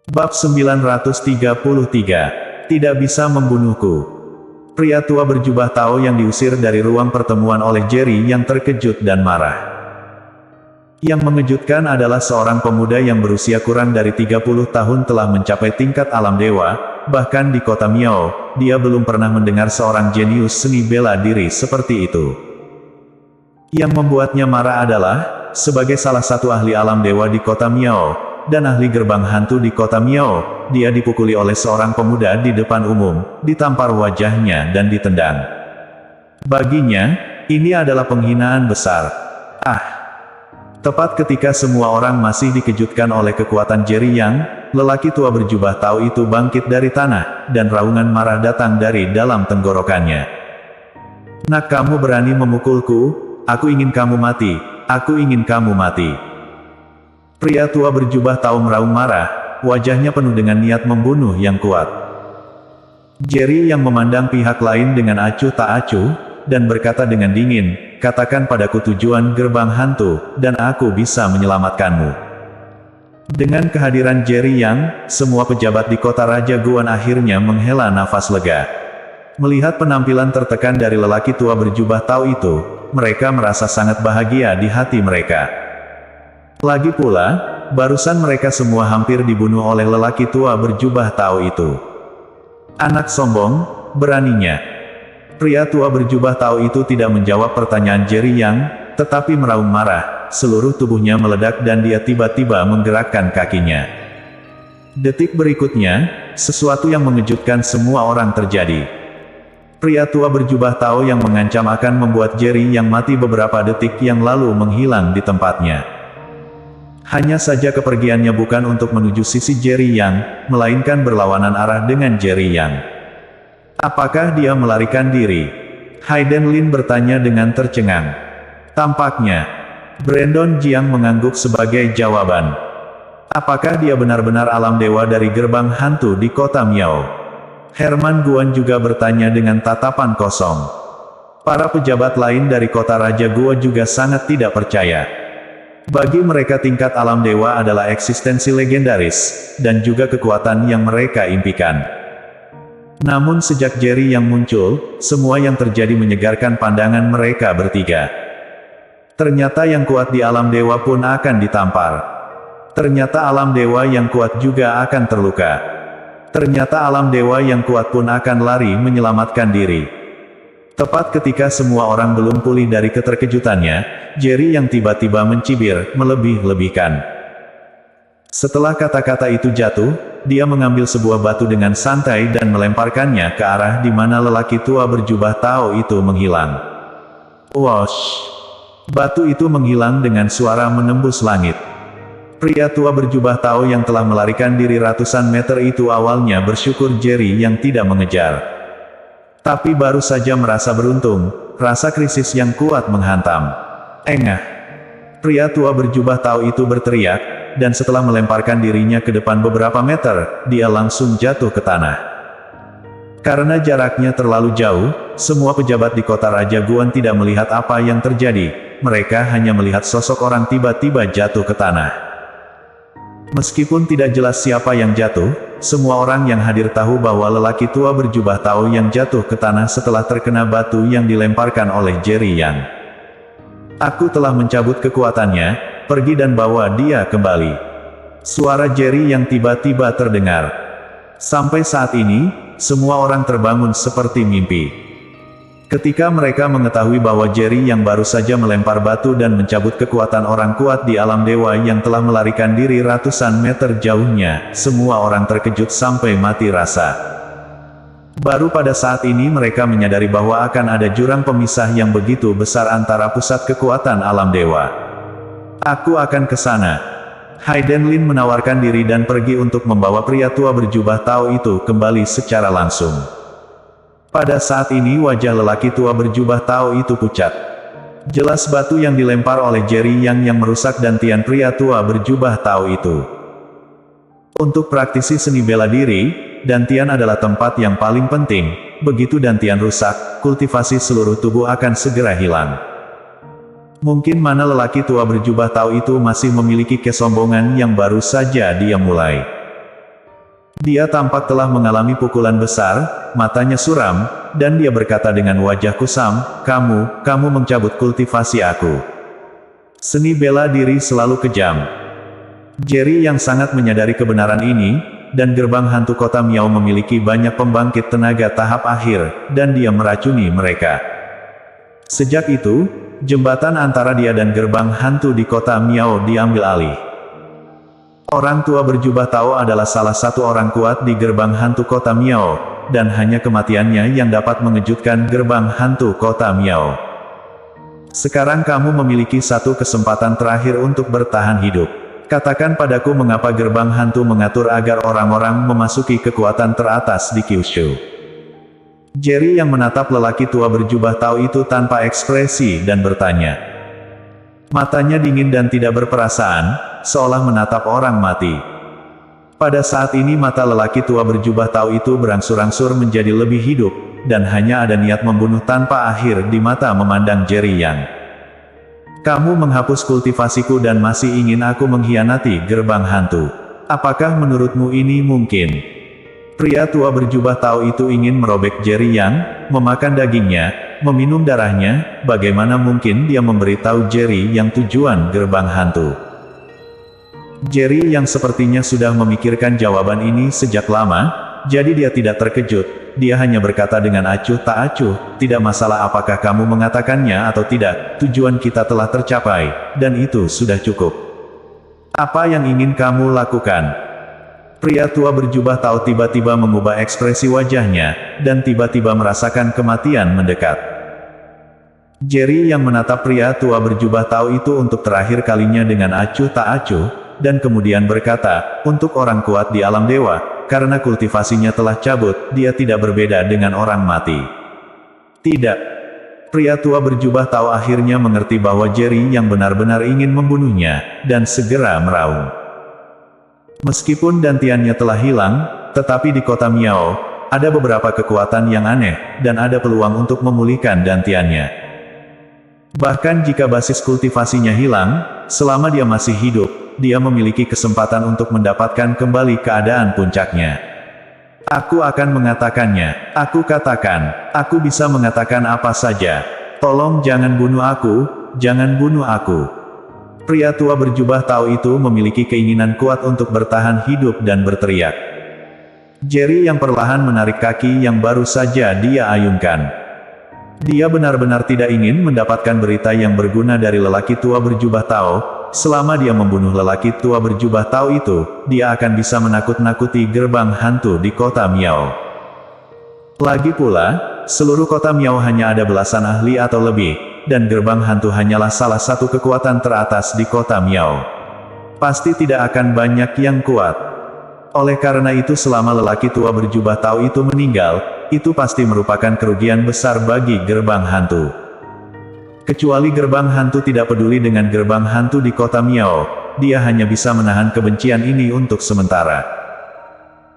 Bab 933. Tidak bisa membunuhku. Pria tua berjubah Tao yang diusir dari ruang pertemuan oleh Jerry yang terkejut dan marah. Yang mengejutkan adalah seorang pemuda yang berusia kurang dari 30 tahun telah mencapai tingkat alam dewa, bahkan di kota Miao, dia belum pernah mendengar seorang jenius seni bela diri seperti itu. Yang membuatnya marah adalah, sebagai salah satu ahli alam dewa di kota Miao, dan ahli gerbang hantu di kota Miao, dia dipukuli oleh seorang pemuda di depan umum, ditampar wajahnya dan ditendang. Baginya, ini adalah penghinaan besar. Tepat ketika semua orang masih dikejutkan oleh kekuatan Jerry Yang, lelaki tua berjubah Tao itu bangkit dari tanah, dan raungan marah datang dari dalam tenggorokannya. "Nak, kamu berani memukulku? Aku ingin kamu mati. Aku ingin kamu mati." Pria tua berjubah Tao meraung marah, wajahnya penuh dengan niat membunuh yang kuat. Jerry yang memandang pihak lain dengan acuh tak acuh, dan berkata dengan dingin, "Katakan padaku tujuan gerbang hantu, dan aku bisa menyelamatkanmu." Dengan kehadiran Jerry Yang, semua pejabat di kota Raja Guan akhirnya menghela nafas lega. Melihat penampilan tertekan dari lelaki tua berjubah Tao itu, mereka merasa sangat bahagia di hati mereka. Lagi pula, barusan mereka semua hampir dibunuh oleh lelaki tua berjubah Tao itu. "Anak sombong, beraninya." Pria tua berjubah Tao itu tidak menjawab pertanyaan Jerry Yang, tetapi meraung marah, seluruh tubuhnya meledak dan dia tiba-tiba menggerakkan kakinya. Detik berikutnya, sesuatu yang mengejutkan semua orang terjadi. Pria tua berjubah Tao yang mengancam akan membuat Jerry Yang mati beberapa detik yang lalu menghilang di tempatnya. Hanya saja kepergiannya bukan untuk menuju sisi Jerry Yang, melainkan berlawanan arah dengan Jerry Yang. "Apakah dia melarikan diri?" Hayden Lin bertanya dengan tercengang. "Tampaknya." Brandon Jiang mengangguk sebagai jawaban. "Apakah dia benar-benar alam dewa dari gerbang hantu di kota Miao?" Herman Guan juga bertanya dengan tatapan kosong. Para pejabat lain dari kota Raja Gua juga sangat tidak percaya. Bagi mereka tingkat alam dewa adalah eksistensi legendaris, dan juga kekuatan yang mereka impikan. Namun sejak Jerry Yang muncul, semua yang terjadi menyegarkan pandangan mereka bertiga. Ternyata yang kuat di alam dewa pun akan ditampar. Ternyata alam dewa yang kuat juga akan terluka. Ternyata alam dewa yang kuat pun akan lari menyelamatkan diri. Tepat ketika semua orang belum pulih dari keterkejutannya, Jerry Yang tiba-tiba mencibir, melebih-lebihkan. Setelah kata-kata itu jatuh, dia mengambil sebuah batu dengan santai dan melemparkannya ke arah di mana lelaki tua berjubah Tao itu menghilang. Wosh! Batu itu menghilang dengan suara menembus langit. Pria tua berjubah Tao yang telah melarikan diri ratusan meter itu awalnya bersyukur Jerry Yang tidak mengejar. Tapi baru saja merasa beruntung, rasa krisis yang kuat menghantam. "Engah!" Pria tua berjubah Tao itu berteriak, dan setelah melemparkan dirinya ke depan beberapa meter, dia langsung jatuh ke tanah. Karena jaraknya terlalu jauh, semua pejabat di kota Raja Guan tidak melihat apa yang terjadi, mereka hanya melihat sosok orang tiba-tiba jatuh ke tanah. Meskipun tidak jelas siapa yang jatuh, semua orang yang hadir tahu bahwa lelaki tua berjubah Tao yang jatuh ke tanah setelah terkena batu yang dilemparkan oleh Jerry Yang. "Aku telah mencabut kekuatannya, pergi dan bawa dia kembali." Suara Jerry Yang tiba-tiba terdengar. Sampai saat ini, semua orang terbangun seperti mimpi. Ketika mereka mengetahui bahwa Jerry Yang baru saja melempar batu dan mencabut kekuatan orang kuat di alam dewa yang telah melarikan diri ratusan meter jauhnya, semua orang terkejut sampai mati rasa. Baru pada saat ini mereka menyadari bahwa akan ada jurang pemisah yang begitu besar antara pusat kekuatan alam dewa. "Aku akan ke sana." Hayden Lin menawarkan diri dan pergi untuk membawa pria tua berjubah Tao itu kembali secara langsung. Pada saat ini wajah lelaki tua berjubah Tao itu pucat. Jelas batu yang dilempar oleh Jerry Yang merusak dantian pria tua berjubah Tao itu. Untuk praktisi seni bela diri, dantian adalah tempat yang paling penting. Begitu dantian rusak, kultivasi seluruh tubuh akan segera hilang. Mungkin mana lelaki tua berjubah Tao itu masih memiliki kesombongan yang baru saja dia mulai. Dia tampak telah mengalami pukulan besar, matanya suram, dan dia berkata dengan wajah kusam, kamu mencabut kultivasi aku. Seni bela diri selalu kejam. Jerry yang sangat menyadari kebenaran ini, dan gerbang hantu kota Miao memiliki banyak pembangkit tenaga tahap akhir, dan dia meracuni mereka. Sejak itu, jembatan antara dia dan gerbang hantu di kota Miao diambil alih. Orang tua berjubah Tao adalah salah satu orang kuat di gerbang hantu kota Miao, dan hanya kematiannya yang dapat mengejutkan gerbang hantu kota Miao. Sekarang kamu memiliki satu kesempatan terakhir untuk bertahan hidup. Katakan padaku mengapa gerbang hantu mengatur agar orang-orang memasuki kekuatan teratas di Kyushu. Jerry yang menatap lelaki tua berjubah Tao itu tanpa ekspresi dan bertanya. Matanya dingin dan tidak berperasaan, seolah menatap orang mati. Pada saat ini mata lelaki tua berjubah Tao itu berangsur-angsur menjadi lebih hidup, dan hanya ada niat membunuh tanpa akhir di mata memandang Jerry Yang. Kamu menghapus kultivasiku dan masih ingin aku mengkhianati gerbang hantu. Apakah menurutmu ini mungkin? Pria tua berjubah Tao itu ingin merobek Jerry Yang, memakan dagingnya, meminum darahnya. Bagaimana mungkin dia memberitahu Jerry Yang tujuan gerbang hantu? Jerry Yang sepertinya sudah memikirkan jawaban ini sejak lama, jadi dia tidak terkejut. Dia hanya berkata dengan acuh tak acuh, tidak masalah apakah kamu mengatakannya atau tidak, tujuan kita telah tercapai, dan itu sudah cukup. Apa yang ingin kamu lakukan? Pria tua berjubah Tao tiba-tiba mengubah ekspresi wajahnya, dan tiba-tiba merasakan kematian mendekat. Jerry yang menatap pria tua berjubah Tao itu untuk terakhir kalinya dengan acuh tak acuh, dan kemudian berkata, untuk orang kuat di alam dewa, karena kultivasinya telah cabut, dia tidak berbeda dengan orang mati. Tidak. Pria tua berjubah Tao akhirnya mengerti bahwa Jerry yang benar-benar ingin membunuhnya, dan segera meraung. Meskipun dantiannya telah hilang, tetapi di kota Miao, ada beberapa kekuatan yang aneh, dan ada peluang untuk memulihkan dantiannya. Bahkan jika basis kultivasinya hilang, selama dia masih hidup, dia memiliki kesempatan untuk mendapatkan kembali keadaan puncaknya. Aku akan mengatakannya, aku katakan, aku bisa mengatakan apa saja. Tolong jangan bunuh aku, jangan bunuh aku. Pria tua berjubah Tao itu memiliki keinginan kuat untuk bertahan hidup dan berteriak. Jerry yang perlahan menarik kaki yang baru saja dia ayunkan. Dia benar-benar tidak ingin mendapatkan berita yang berguna dari lelaki tua berjubah Tao. Selama dia membunuh lelaki tua berjubah Tao itu, dia akan bisa menakut-nakuti gerbang hantu di kota Miao. Lagi pula, seluruh kota Miao hanya ada belasan ahli atau lebih, dan gerbang hantu hanyalah salah satu kekuatan teratas di kota Miao. Pasti tidak akan banyak yang kuat. Oleh karena itu selama lelaki tua berjubah Tao itu meninggal, itu pasti merupakan kerugian besar bagi gerbang hantu. Kecuali gerbang hantu tidak peduli dengan gerbang hantu di kota Miao, dia hanya bisa menahan kebencian ini untuk sementara.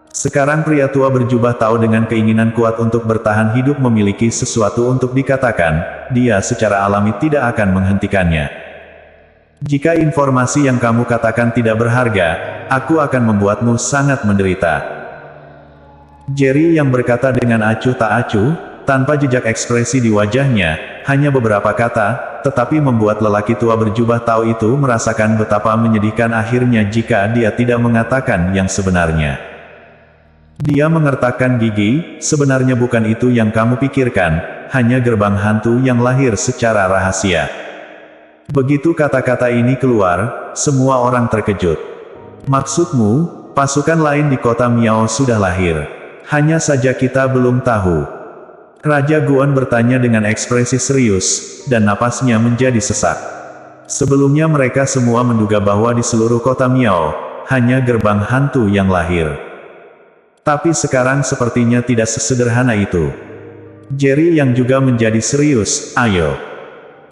Sekarang pria tua berjubah Tao dengan keinginan kuat untuk bertahan hidup memiliki sesuatu untuk dikatakan, dia secara alami tidak akan menghentikannya. Jika informasi yang kamu katakan tidak berharga, aku akan membuatmu sangat menderita. Jerry yang berkata dengan acuh tak acuh, tanpa jejak ekspresi di wajahnya, hanya beberapa kata, tetapi membuat lelaki tua berjubah Tao itu merasakan betapa menyedihkan akhirnya jika dia tidak mengatakan yang sebenarnya. Dia mengertakkan gigi, sebenarnya bukan itu yang kamu pikirkan, hanya gerbang hantu yang lahir secara rahasia. Begitu kata-kata ini keluar, semua orang terkejut. Maksudmu, pasukan lain di kota Miao sudah lahir. Hanya saja kita belum tahu. Raja Guan bertanya dengan ekspresi serius, dan napasnya menjadi sesak. Sebelumnya mereka semua menduga bahwa di seluruh kota Miao, hanya gerbang hantu yang lahir. Tapi sekarang sepertinya tidak sesederhana itu. Jerry yang juga menjadi serius, ayo.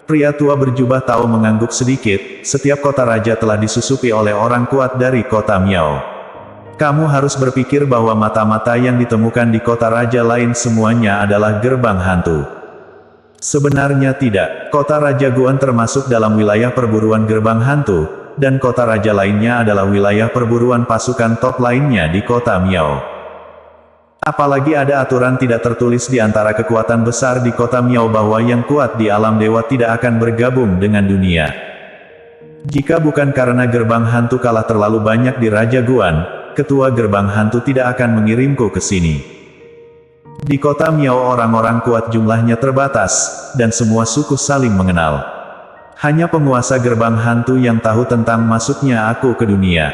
Pria tua berjubah Tao mengangguk sedikit, setiap kota raja telah disusupi oleh orang kuat dari kota Miao. Kamu harus berpikir bahwa mata-mata yang ditemukan di kota raja lain semuanya adalah gerbang hantu. Sebenarnya tidak, kota Raja Guan termasuk dalam wilayah perburuan gerbang hantu, dan kota raja lainnya adalah wilayah perburuan pasukan top lainnya di kota Miao. Apalagi ada aturan tidak tertulis di antara kekuatan besar di kota Miao bahwa yang kuat di alam dewa tidak akan bergabung dengan dunia. Jika bukan karena gerbang hantu kalah terlalu banyak di Raja Guan, ketua gerbang hantu tidak akan mengirimku ke sini. Di kota Miao orang-orang kuat jumlahnya terbatas, dan semua suku saling mengenal. Hanya penguasa gerbang hantu yang tahu tentang masuknya aku ke dunia.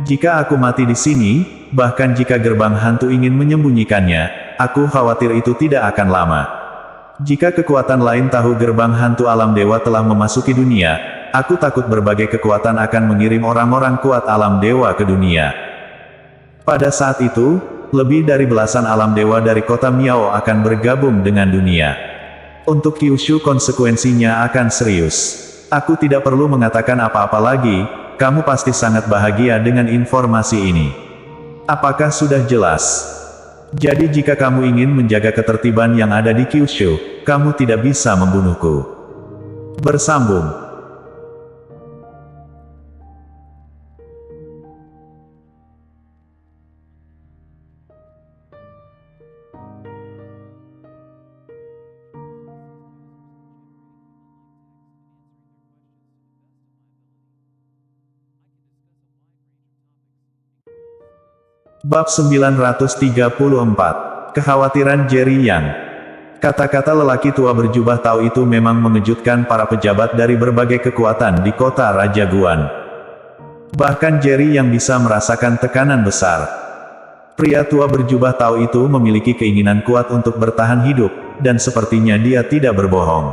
Jika aku mati di sini, bahkan jika gerbang hantu ingin menyembunyikannya, aku khawatir itu tidak akan lama. Jika kekuatan lain tahu gerbang hantu alam dewa telah memasuki dunia, aku takut berbagai kekuatan akan mengirim orang-orang kuat alam dewa ke dunia. Pada saat itu, lebih dari belasan alam dewa dari kota Miao akan bergabung dengan dunia. Untuk Kyushu konsekuensinya akan serius. Aku tidak perlu mengatakan apa-apa lagi, kamu pasti sangat bahagia dengan informasi ini. Apakah sudah jelas? Jadi jika kamu ingin menjaga ketertiban yang ada di Kyushu, kamu tidak bisa membunuhku. Bersambung. Bab 934. Kekhawatiran Jerry Yang. Kata-kata lelaki tua berjubah tahu itu memang mengejutkan para pejabat dari berbagai kekuatan di kota Raja Guan. Bahkan Jerry yang bisa merasakan tekanan besar. Pria tua berjubah tahu itu memiliki keinginan kuat untuk bertahan hidup, dan sepertinya dia tidak berbohong.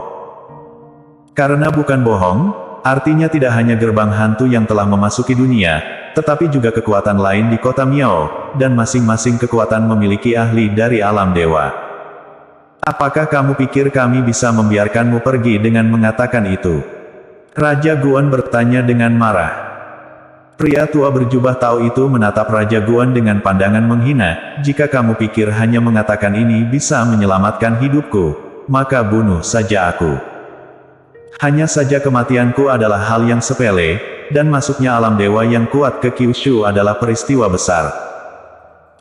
Karena bukan bohong, artinya tidak hanya gerbang hantu yang telah memasuki dunia, tetapi juga kekuatan lain di kota Miao, dan masing-masing kekuatan memiliki ahli dari alam dewa. Apakah kamu pikir kami bisa membiarkanmu pergi dengan mengatakan itu? Raja Guan bertanya dengan marah. Pria tua berjubah tahu itu menatap Raja Guan dengan pandangan menghina, jika kamu pikir hanya mengatakan ini bisa menyelamatkan hidupku, maka bunuh saja aku. Hanya saja kematianku adalah hal yang sepele, dan masuknya alam dewa yang kuat ke Kyushu adalah peristiwa besar.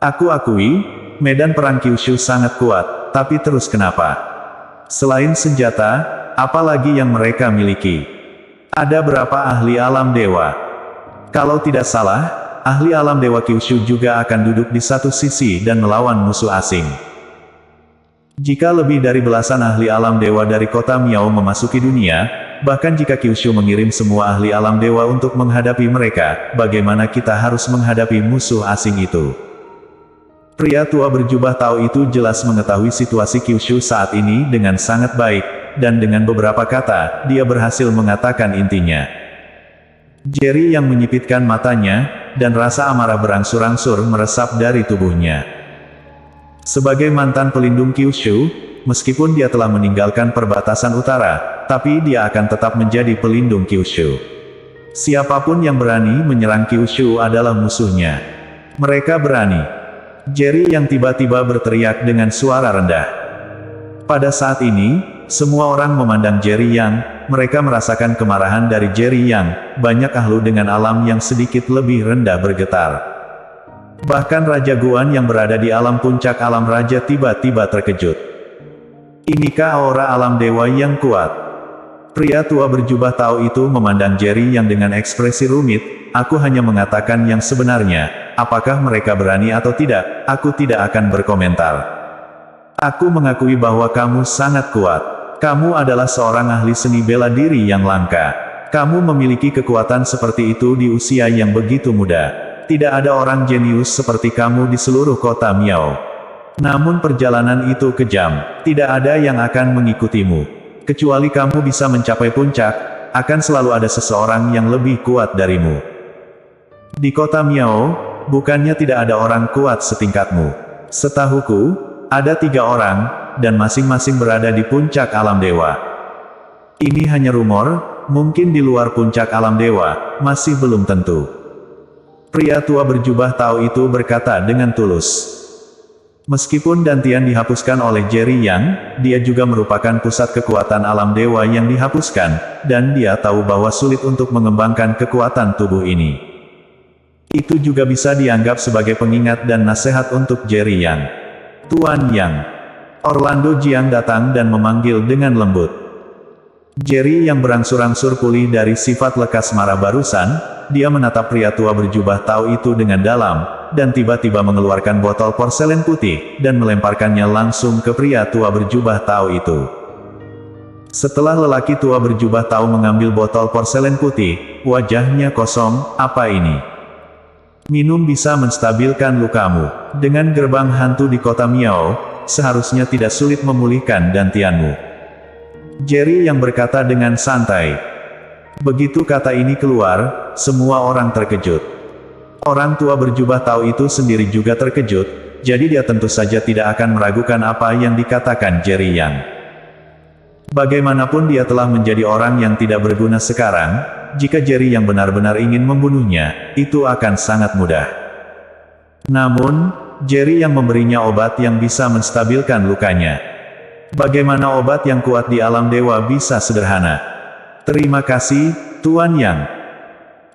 Aku akui, medan perang Kyushu sangat kuat, tapi terus kenapa? Selain senjata, apa lagi yang mereka miliki? Ada berapa ahli alam dewa? Kalau tidak salah, ahli alam dewa Kyushu juga akan duduk di satu sisi dan melawan musuh asing. Jika lebih dari belasan ahli alam dewa dari kota Miao memasuki dunia, bahkan jika Kyushu mengirim semua ahli alam dewa untuk menghadapi mereka, bagaimana kita harus menghadapi musuh asing itu? Pria tua berjubah tahu itu jelas mengetahui situasi Kyushu saat ini dengan sangat baik, dan dengan beberapa kata, dia berhasil mengatakan intinya. Jerry yang menyipitkan matanya, dan rasa amarah berangsur-angsur meresap dari tubuhnya. Sebagai mantan pelindung Kyushu, meskipun dia telah meninggalkan perbatasan utara, tapi dia akan tetap menjadi pelindung Kyushu. Siapapun yang berani menyerang Kyushu adalah musuhnya. Mereka berani. Jerry yang tiba-tiba berteriak dengan suara rendah. Pada saat ini, semua orang memandang Jerry Yang, mereka merasakan kemarahan dari Jerry Yang, banyak ahlu dengan alam yang sedikit lebih rendah bergetar. Bahkan Raja Guan yang berada di alam puncak alam raja tiba-tiba terkejut. Inikah aura alam dewa yang kuat? Pria tua berjubah tahu itu memandang Jerry yang dengan ekspresi rumit, aku hanya mengatakan yang sebenarnya, apakah mereka berani atau tidak, aku tidak akan berkomentar. Aku mengakui bahwa kamu sangat kuat. Kamu adalah seorang ahli seni bela diri yang langka. Kamu memiliki kekuatan seperti itu di usia yang begitu muda. Tidak ada orang jenius seperti kamu di seluruh kota Miao. Namun perjalanan itu kejam, tidak ada yang akan mengikutimu. Kecuali kamu bisa mencapai puncak, akan selalu ada seseorang yang lebih kuat darimu. Di kota Miao, bukannya tidak ada orang kuat setingkatmu. Setahuku, ada 3 orang, dan masing-masing berada di puncak alam dewa. Ini hanya rumor, mungkin di luar puncak alam dewa, masih belum tentu. Pria tua berjubah tahu itu berkata dengan tulus. Meskipun Dantian dihapuskan oleh Jerry Yang, dia juga merupakan pusat kekuatan alam dewa yang dihapuskan, dan dia tahu bahwa sulit untuk mengembangkan kekuatan tubuh ini. Itu juga bisa dianggap sebagai pengingat dan nasihat untuk Jerry Yang. Tuan Yang. Orlando Jiang datang dan memanggil dengan lembut. Jerry yang berangsur-angsur pulih dari sifat lekas marah barusan, dia menatap pria tua berjubah Tao itu dengan dalam, dan tiba-tiba mengeluarkan botol porselen putih, dan melemparkannya langsung ke pria tua berjubah Tao itu. Setelah lelaki tua berjubah Tao mengambil botol porselen putih, wajahnya kosong. Apa ini? Minum bisa menstabilkan lukamu. Dengan gerbang hantu di kota Miao, seharusnya tidak sulit memulihkan dantianmu. Jerry yang berkata dengan santai. Begitu kata ini keluar, semua orang terkejut. Orang tua berjubah Tao itu sendiri juga terkejut, jadi dia tentu saja tidak akan meragukan apa yang dikatakan Jerry Yang. Bagaimanapun dia telah menjadi orang yang tidak berguna sekarang, jika Jerry yang benar-benar ingin membunuhnya, itu akan sangat mudah. Namun, Jerry yang memberinya obat yang bisa menstabilkan lukanya. Bagaimana obat yang kuat di alam dewa bisa sederhana? Terima kasih, Tuan Yang.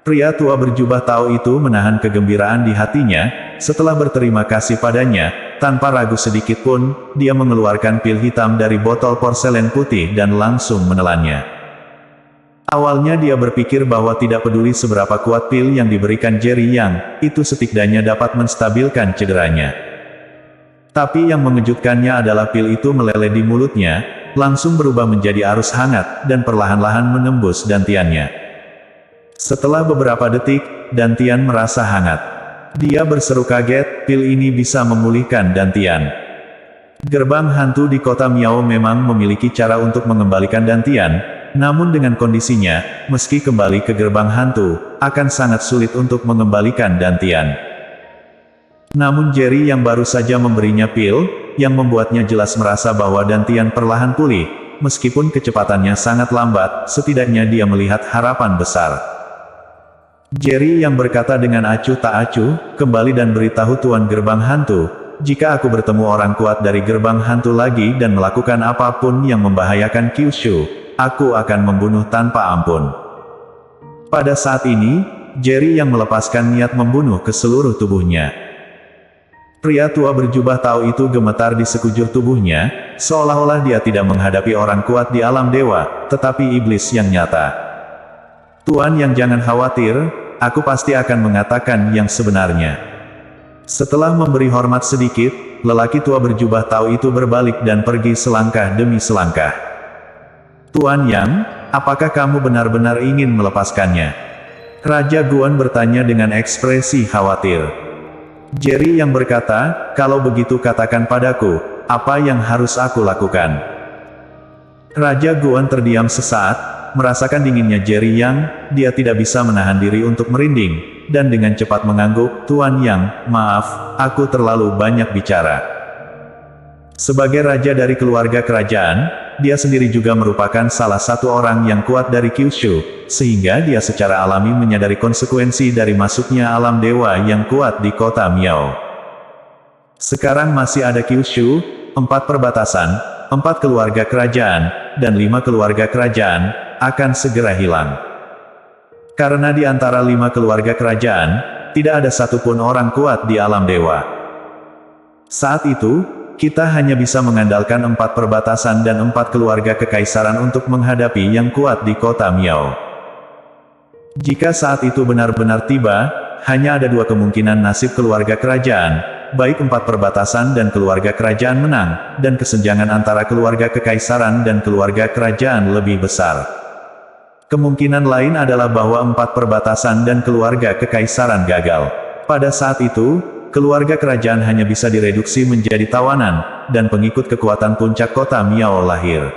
Pria tua berjubah Tao itu menahan kegembiraan di hatinya, setelah berterima kasih padanya, tanpa ragu sedikit pun, dia mengeluarkan pil hitam dari botol porselen putih dan langsung menelannya. Awalnya dia berpikir bahwa tidak peduli seberapa kuat pil yang diberikan Jerry Yang, itu setidaknya dapat menstabilkan cederanya. Tapi yang mengejutkannya adalah pil itu meleleh di mulutnya, langsung berubah menjadi arus hangat, dan perlahan-lahan menembus dantiannya. Setelah beberapa detik, dantian merasa hangat. Dia berseru kaget, pil ini bisa memulihkan dantian. Gerbang hantu di kota Miao memang memiliki cara untuk mengembalikan dantian, namun dengan kondisinya, meski kembali ke gerbang hantu, akan sangat sulit untuk mengembalikan dantian. Namun Jerry yang baru saja memberinya pil, yang membuatnya jelas merasa bahwa dantian perlahan pulih, meskipun kecepatannya sangat lambat, setidaknya dia melihat harapan besar. Jerry yang berkata dengan acuh tak acuh, kembali dan beritahu Tuan Gerbang Hantu, jika aku bertemu orang kuat dari Gerbang Hantu lagi dan melakukan apapun yang membahayakan Kyushu, aku akan membunuh tanpa ampun. Pada saat ini, Jerry yang melepaskan niat membunuh ke seluruh tubuhnya. Pria tua berjubah Tao itu gemetar di sekujur tubuhnya, seolah-olah dia tidak menghadapi orang kuat di alam dewa, tetapi iblis yang nyata. Tuan Yang, jangan khawatir, aku pasti akan mengatakan yang sebenarnya. Setelah memberi hormat sedikit, lelaki tua berjubah Tao itu berbalik dan pergi selangkah demi selangkah. Tuan Yang, apakah kamu benar-benar ingin melepaskannya? Raja Guan bertanya dengan ekspresi khawatir. Jerry yang berkata, kalau begitu katakan padaku, apa yang harus aku lakukan? Raja Guan terdiam sesaat, merasakan dinginnya Jerry Yang, dia tidak bisa menahan diri untuk merinding, dan dengan cepat mengangguk, Tuan Yang, maaf, aku terlalu banyak bicara. Sebagai raja dari keluarga kerajaan, dia sendiri juga merupakan salah satu orang yang kuat dari Kyushu, sehingga dia secara alami menyadari konsekuensi dari masuknya alam dewa yang kuat di kota Miao. Sekarang masih ada Kyushu, 4 perbatasan, 4 keluarga kerajaan, dan 5 keluarga kerajaan, akan segera hilang. Karena di antara 5 keluarga kerajaan, tidak ada satupun orang kuat di alam dewa. Saat itu, kita hanya bisa mengandalkan 4 perbatasan dan 4 keluarga kekaisaran untuk menghadapi yang kuat di kota Miao. Jika saat itu benar-benar tiba, hanya ada 2 kemungkinan nasib keluarga kerajaan, baik 4 perbatasan dan keluarga kerajaan menang, dan kesenjangan antara keluarga kekaisaran dan keluarga kerajaan lebih besar. Kemungkinan lain adalah bahwa 4 perbatasan dan keluarga kekaisaran gagal. Pada saat itu, keluarga kerajaan hanya bisa direduksi menjadi tawanan, dan pengikut kekuatan puncak kota Miao lahir.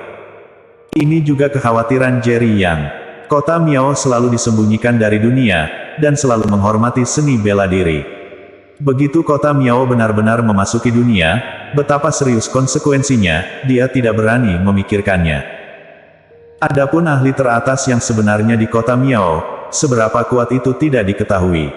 Ini juga kekhawatiran Jerry Yang. Kota Miao selalu disembunyikan dari dunia, dan selalu menghormati seni bela diri. Begitu kota Miao benar-benar memasuki dunia, betapa serius konsekuensinya, dia tidak berani memikirkannya. Adapun ahli teratas yang sebenarnya di kota Miao, seberapa kuat itu tidak diketahui.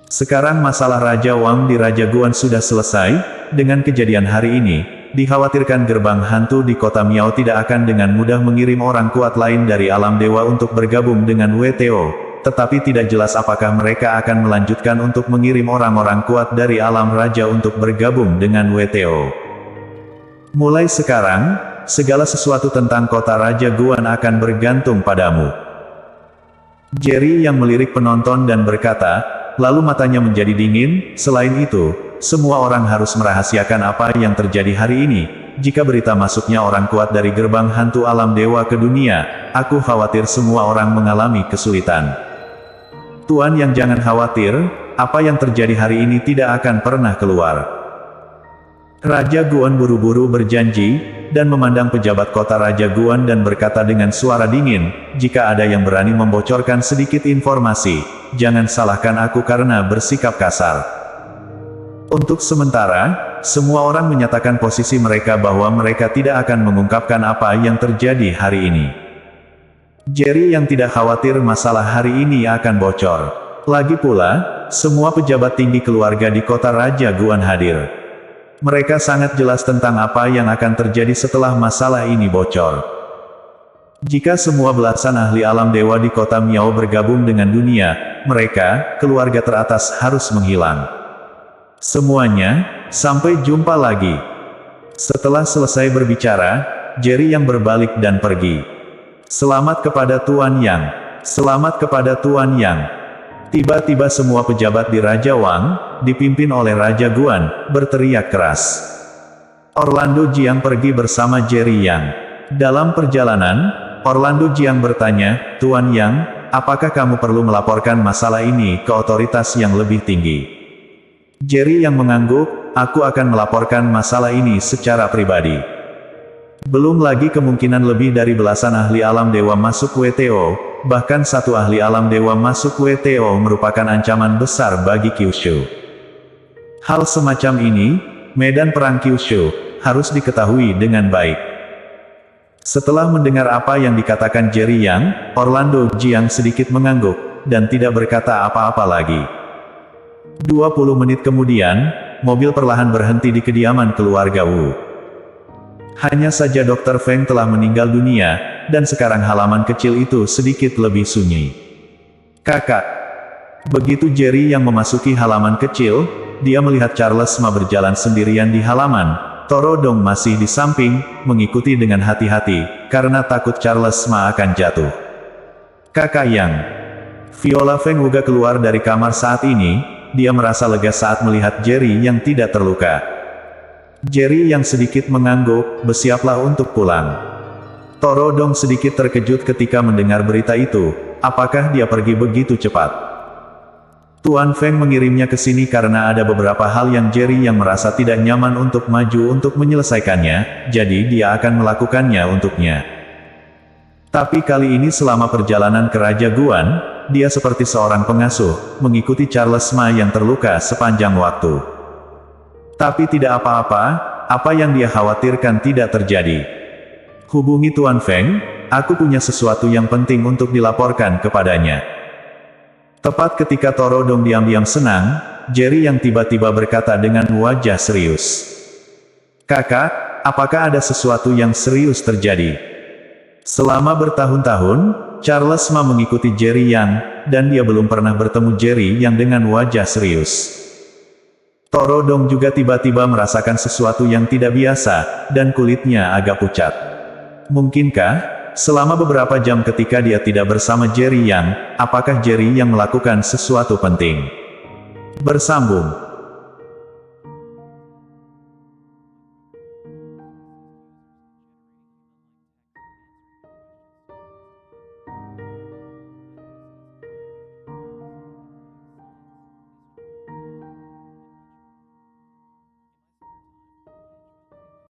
Sekarang masalah Raja Wang di Raja Guan sudah selesai, dengan kejadian hari ini, dikhawatirkan gerbang hantu di kota Miao tidak akan dengan mudah mengirim orang kuat lain dari alam dewa untuk bergabung dengan WTO, tetapi tidak jelas apakah mereka akan melanjutkan untuk mengirim orang-orang kuat dari alam raja untuk bergabung dengan WTO. Mulai sekarang, segala sesuatu tentang kota Raja Guan akan bergantung padamu. Jerry yang melirik penonton dan berkata, lalu matanya menjadi dingin. Selain itu, semua orang harus merahasiakan apa yang terjadi hari ini. Jika berita masuknya orang kuat dari gerbang hantu alam dewa ke dunia, aku khawatir semua orang mengalami kesulitan. Tuan Yang jangan khawatir, apa yang terjadi hari ini tidak akan pernah keluar. Raja Guan buru-buru berjanji, dan memandang pejabat kota Raja Guan dan berkata dengan suara dingin, jika ada yang berani membocorkan sedikit informasi, jangan salahkan aku karena bersikap kasar. Untuk sementara, semua orang menyatakan posisi mereka bahwa mereka tidak akan mengungkapkan apa yang terjadi hari ini. Jerry yang tidak khawatir masalah hari ini akan bocor. Lagi pula, semua pejabat tinggi keluarga di kota Raja Guan hadir. Mereka sangat jelas tentang apa yang akan terjadi setelah masalah ini bocor. Jika semua belasan ahli alam dewa di kota Miao bergabung dengan dunia, mereka, keluarga teratas harus menghilang. Semuanya, sampai jumpa lagi. Setelah selesai berbicara, Jerry yang berbalik dan pergi. Selamat kepada Tuan Yang. Selamat kepada Tuan Yang. Tiba-tiba semua pejabat di Raja Wang, dipimpin oleh Raja Guan, berteriak keras. Orlando Jiang pergi bersama Jerry Yang. Dalam perjalanan, Orlando Jiang bertanya, Tuan Yang, apakah kamu perlu melaporkan masalah ini ke otoritas yang lebih tinggi? Jerry Yang mengangguk, aku akan melaporkan masalah ini secara pribadi. Belum lagi kemungkinan lebih dari belasan ahli alam dewa masuk WTO, bahkan satu ahli alam dewa masuk WTO merupakan ancaman besar bagi Kyushu. Hal semacam ini, medan perang Kyushu, harus diketahui dengan baik. Setelah mendengar apa yang dikatakan Jerry Yang, Orlando Jiang sedikit mengangguk, dan tidak berkata apa-apa lagi. 20 menit kemudian, mobil perlahan berhenti di kediaman keluarga Wu. Hanya saja Dr. Feng telah meninggal dunia, dan sekarang halaman kecil itu sedikit lebih sunyi. Kakak. Begitu Jerry yang memasuki halaman kecil, dia melihat Charles Ma berjalan sendirian di halaman. Toro Dong masih di samping, mengikuti dengan hati-hati, karena takut Charles Ma akan jatuh. Kakak Yang. Viola Feng juga keluar dari kamar saat ini, dia merasa lega saat melihat Jerry yang tidak terluka. Jerry yang sedikit mengangguk, bersiaplah untuk pulang. Toro Dong sedikit terkejut ketika mendengar berita itu, apakah dia pergi begitu cepat? Tuan Feng mengirimnya ke sini karena ada beberapa hal yang Jerry yang merasa tidak nyaman untuk maju untuk menyelesaikannya, jadi dia akan melakukannya untuknya. Tapi kali ini selama perjalanan ke Raja Guan, dia seperti seorang pengasuh, mengikuti Charles Ma yang terluka sepanjang waktu. Tapi tidak apa-apa, apa yang dia khawatirkan tidak terjadi. Hubungi Tuan Feng, aku punya sesuatu yang penting untuk dilaporkan kepadanya. Tepat ketika Toro Dong diam-diam senang, Jerry yang tiba-tiba berkata dengan wajah serius. Kakak, apakah ada sesuatu yang serius terjadi? Selama bertahun-tahun, Charles Ma mengikuti Jerry Yang, dan dia belum pernah bertemu Jerry Yang dengan wajah serius. Toro Dong juga tiba-tiba merasakan sesuatu yang tidak biasa, dan kulitnya agak pucat. Mungkinkah, selama beberapa jam ketika dia tidak bersama Jerry Yang, apakah Jerry Yang melakukan sesuatu penting? Bersambung.